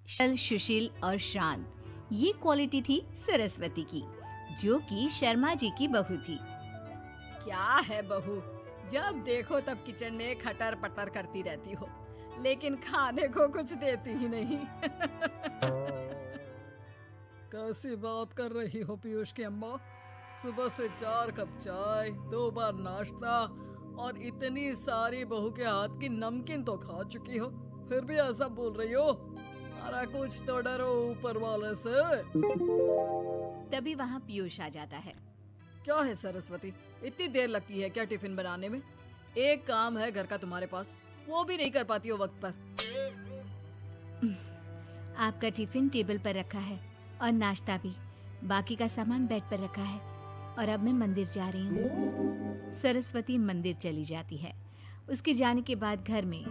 सरल, सुशील और शांत, ये क्वालिटी थी सरस्वती की, जो कि शर्मा जी की बहू थी। क्या है बहू, जब देखो तब किचन में खटर पटर करती रहती हो, लेकिन खाने को कुछ देती ही नहीं। कैसी बात कर रही हो पीयूष की अम्मा? सुबह से 4 कप चाय, 2 बार नाश्ता और इतनी सारी बहू के हाथ की नमकीन तो खा चुकी हो, फिर भी ऐसा बोल रही हो? अरे कुछ तो डरो ऊपर वाले से। तभी वहाँ पीयूष आ जाता है। क्या है सरस्वती, इतनी देर लगती है क्या टिफिन बनाने में? एक काम है घर का तुम्हारे पास, वो भी नहीं कर पाती हो वक्त पर। आपका टिफिन टेबल पर रखा है और नाश्ता भी, बाकी का सामान बेड पर रखा है और अब मैं मंदिर जा रही हूँ। सरस्वती मंदिर चली जाती है। उसके जाने के बाद घर में,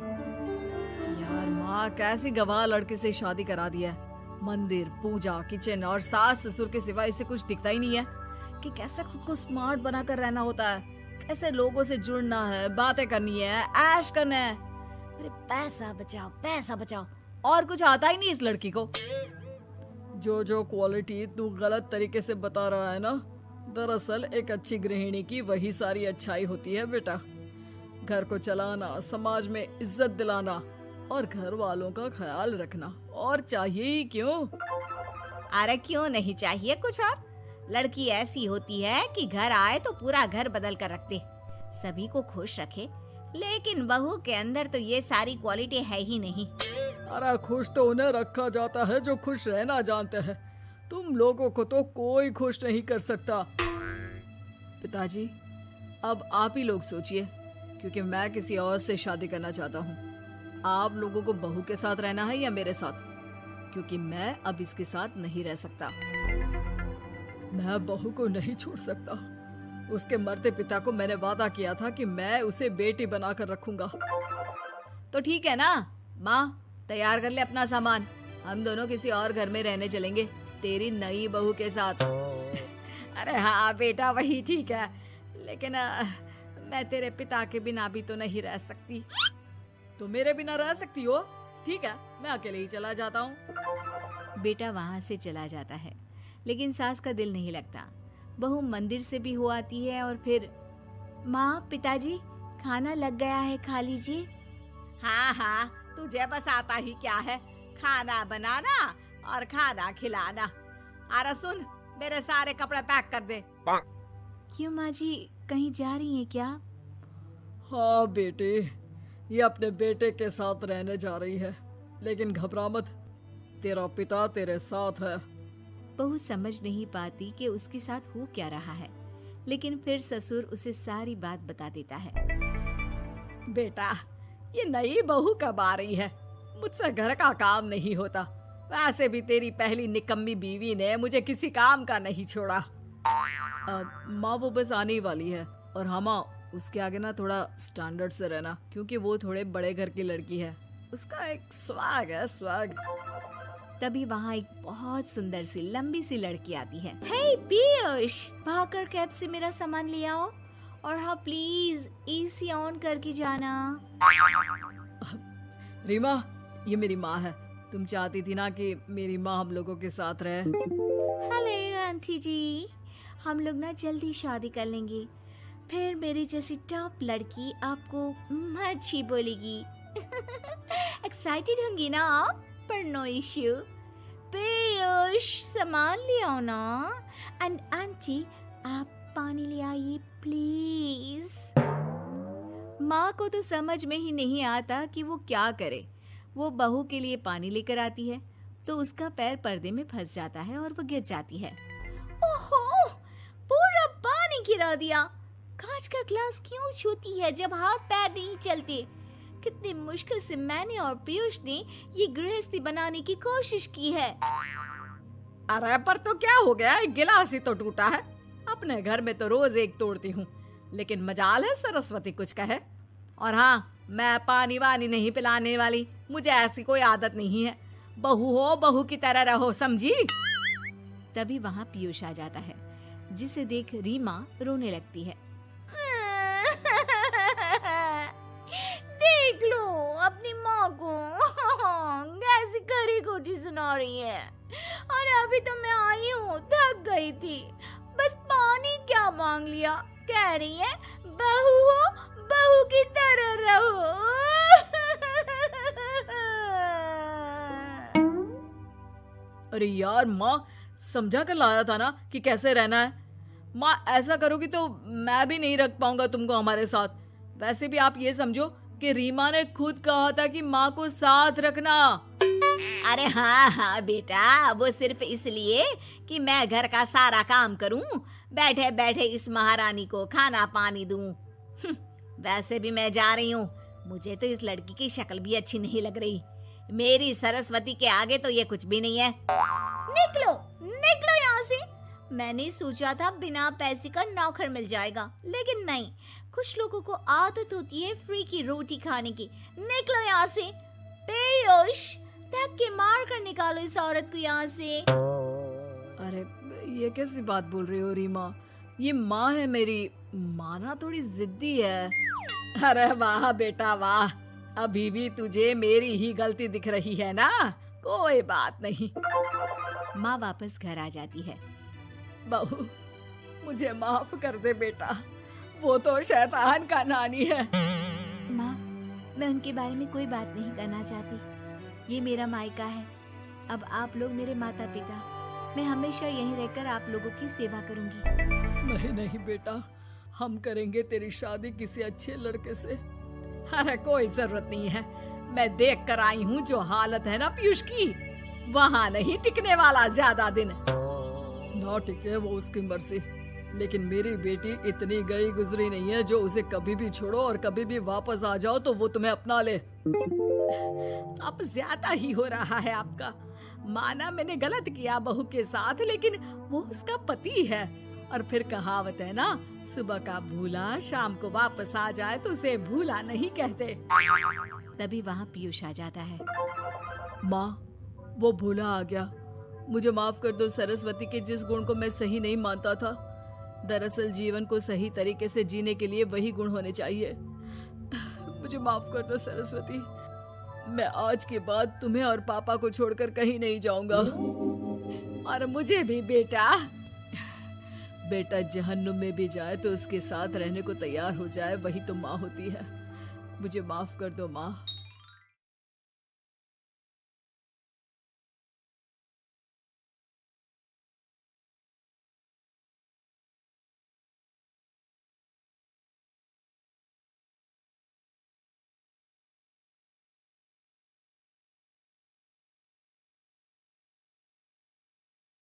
यार माँ, कैसी गवाह लड़के से शादी करा दिया है। मंदिर, पूजा, किचन और सास ससुर के सिवा इसे कुछ दिखता ही नहीं है कि कैसे खुद को स्मार्ट बनाकर रहना होता है, कैसे लोगों से जुड़ना है, बातें करनी है, ऐश करना है। अरे पैसा बचाओ, और कुछ आता ही नहीं इस लड़की को। जो क्वालिटी तू गलत तरीके से बता रहा है ना, दरअसल एक अच्छी गृहिणी की वही सारी अच्छाई होती है बेटा। घर को चलाना, समाज में इज्जत दिलाना और घर वालों का ख्याल रखना, और चाहिए ही क्यों? अरे क्यों नहीं चाहिए कुछ और? लड़की ऐसी होती है कि घर आए तो पूरा घर बदल कर रख दे, सभी को खुश रखे। लेकिन बहू के अंदर तो ये सारी क्वालिटी है ही नहीं। अरे खुश तो उन्हें रखा जाता है जो खुश रहना जानते हैं। तुम लोगों को तो कोई खुश नहीं कर सकता। पिताजी, अब आप ही लोग सोचिए, क्योंकि मैं किसी और से शादी करना चाहता हूँ। आप लोगों को बहू के साथ रहना है या मेरे साथ? क्योंकि मैं अब इसके साथ नहीं रह सकता। मैं बहू को नहीं छोड़ सकता। उसके मरते पिता को मैंने वादा किया था कि मैं उसे बेटी बनाकर रखूंगा। तो ठीक है ना माँ, तैयार कर ले अपना सामान, हम दोनों किसी और घर में रहने चलेंगे तेरी नई बहू के साथ। अरे हाँ बेटा, वही ठीक है, लेकिन मैं तेरे पिता के बिना भी तो नहीं रह सकती। तो मेरे बिना रह सकती हो? ठीक है, मैं अकेले ही चला जाता हूँ। बेटा वहाँ से चला जाता है, लेकिन सास का दिल नहीं लगता। बहू मंदिर से भी हो आती है और फिर, माँ, पिताजी, खाना लग गया है, खा लीजिए। हाँ, तुझे बस आता ही क्या है, खाना बनाना और खाना खिलाना। अरे सुन, मेरे सारे कपड़े पैक कर दे। क्यों माँ जी, कहीं जा रही हैं क्या? हाँ बेटे, ये अपने बेटे के साथ रहने जा रही है, लेकिन घबरा मत, तेरा पिता तेरे साथ है। बहू समझ नहीं पाती कि उसके साथ हो क्या रहा है, लेकिन फिर ससुर उसे सारी बात बता देता है। बेटा, ये नई बहू कब आ रही है? मुझसे घर का काम नहीं होता। वैसे भी तेरी पहली निकम्मी बीवी ने मुझे किसी काम का नहीं छोड़ा। माँ, वो बस आने ही वाली है, और हाँ माँ, उसके आगे ना थोड़ा स्टैंडर्ड से रहना, क्योंकि वो थोड़े बड़े घर की लड़की है। उसका एक स्वैग है, स्वैग। तभी वहाँ एक बहुत सुंदर सी लंबी सी लड़की आती है। हे पीयूष, भागकर कैब से मेरा सामान ले आओ, और हाँ प्लीज एसी ऑन करके जाना। रीमा, ये मेरी माँ है। तुम चाहती थी ना कि मेरी माँ हम लोगों के साथ रहे। हेलो आंटी जी, हम लोग ना जल्दी शादी कर लेंगे, फिर मेरी जैसी टॉप लड़की आपको अच्छी बोलेगी। एक्साइटेड होंगी ना आप? पर नो इश्यू। पीयूष, सामान ले आओ ना, एंड आंटी आप पानी ले आइए प्लीज। माँ को तो समझ में ही नहीं आता कि वो क्या करे। वो बहू के लिए पानी लेकर आती है तो उसका पैर पर्दे में फंस जाता है और वो गिर जाती है। ओहो, पूरा पानी गिरा दिया। कांच का ग्लास क्यों छूती है जब हाथ पैर नहीं चलते? कितनी मुश्किल से मैंने और पीयूष ने ये गृहस्थी बनाने की कोशिश की है। अरे पर तो क्या हो गया, एक गिलास ही तो टूटा है। अपने घर में तो रोज एक तोड़ती हूँ, लेकिन मजाल है सरस्वती कुछ कहे। और हाँ, मैं पानी वानी नहीं पिलाने वाली, मुझे ऐसी कोई आदत नहीं है। बहू हो, बहू की तरह रहो, समझी? तभी वहाँ पीयूष आ जाता है, जिसे देख रीमा रोने लगती है। देख लो अपनी माँ को, कैसे ऐसी खरी खोटी सुना रही है। और अभी तो मैं आई हूँ, थक गई थी, बस पानी क्या मांग लिया। कह रही है बहू हो, बहू की तरह रहो। अरे यार माँ, समझा कर लाया था ना कि कैसे रहना है। माँ ऐसा करोगी तो मैं भी नहीं रख पाऊंगा तुमको हमारे साथ। वैसे भी आप ये समझो कि रीमा ने खुद कहा था कि माँ को साथ रखना। अरे हाँ हाँ बेटा, वो सिर्फ इसलिए कि मैं घर का सारा काम करूं, बैठे बैठे इस महारानी को खाना पानी दूं। वैसे भी मैं जा रही हूँ, मुझे तो इस लड़की की शक्ल भी अच्छी नहीं लग रही। मेरी सरस्वती के आगे तो ये कुछ भी नहीं है। निकलो निकलो यहाँ से। मैंने सोचा था बिना पैसे का नौकर मिल जाएगा, लेकिन नहीं। कुछ लोगों को आदत होती है फ्री की रोटी खाने की। निकलो यहाँ से। पीयूष, धक्के के मार कर निकालो इस औरत को यहाँ से। अरे ये कैसी बात बोल रही हो रीमा? ये माँ है मेरी। माँ ना थोड़ी जिद्दी है। अरे वाह बेटा वाह, अभी भी तुझे मेरी ही गलती दिख रही है ना? कोई बात नहीं। माँ वापस घर आ जाती है। बहू, मुझे माफ कर दे बेटा, वो तो शैतान का नानी है। माँ, मैं उनके बारे में कोई बात नहीं करना चाहती। ये मेरा मायका है। अब आप लोग मेरे माता पिता। मैं हमेशा यहीं रहकर आप लोगों की सेवा करूंगी। नहीं नहीं बेटा, हम करेंगे तेरी शादी किसी अच्छे लड़के से। अरे कोई जरूरत नहीं है, मैं देख कर आई हूँ जो हालत है ना पीयूष की, वहाँ नहीं टिकने वाला ज्यादा दिन। ना टिके वो उसकी मर्जी, लेकिन मेरी बेटी इतनी गई गुजरी नहीं है जो उसे कभी भी छोड़ो और कभी भी वापस आ जाओ तो वो तुम्हें अपना ले। अब ज्यादा ही हो रहा है आपका। माना मैंने गलत किया बहू के साथ, लेकिन वो उसका पति है। और फिर कहावत है ना, सुबह का भूला शाम को वापस आ जाए तो उसे भूला नहीं कहते। तभी वहाँ पीयूष आ जाता है। माँ, वो भूला आ गया, मुझे माफ कर दो। सरस्वती के जिस गुण को मैं सही नहीं मानता था, दरअसल जीवन को सही तरीके से जीने के लिए वही गुण होने चाहिए। मुझे माफ कर दो सरस्वती। मैं आज के बाद तुम्हें और पापा को छोड़कर कहीं नहीं जाऊंगा। और मुझे भी बेटा। बेटा जहन्नुम में भी जाए तो उसके साथ रहने को तैयार हो जाए, वही तो माँ होती है। मुझे माफ कर दो माँ।